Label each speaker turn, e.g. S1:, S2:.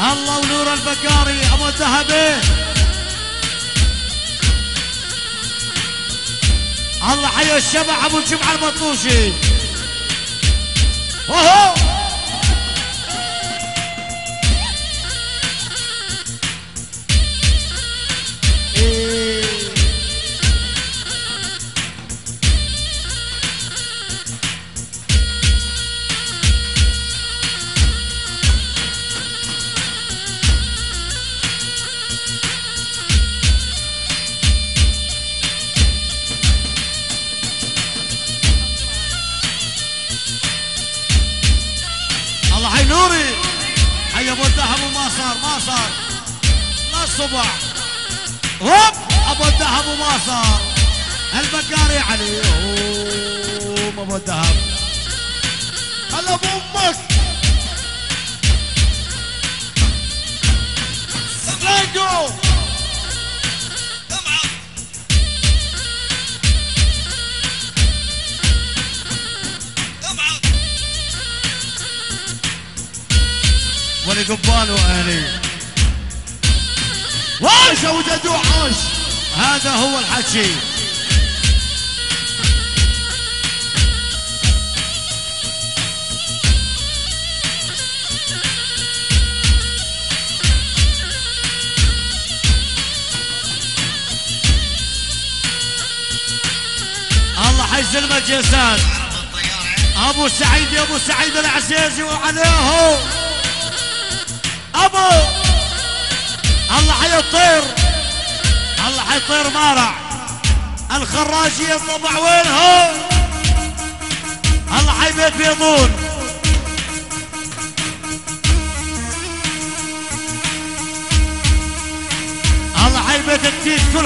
S1: الله ونور البقاري ابو الذهبي. الله حي الشبح ابو الجمعه المطوشي. اوهو الله حي نوري حي ابو الذهب وما صار لا الصبح. هوب ابو الذهب وما صار البقاري علي. هوب ابو الذهب هلا ابو امك سلاقو ولي قبال واني عاش وجدوا عاش. هذا هو الحكي. الله حي زلمة جيسان ابو سعيد يا ابو سعيد العزيزي وعليه ابو. الله حي الطير الله حي الطير مارع الخراجي الطبع وين هو. الله حي بيت بيضون. الله حي بيت التيس كله.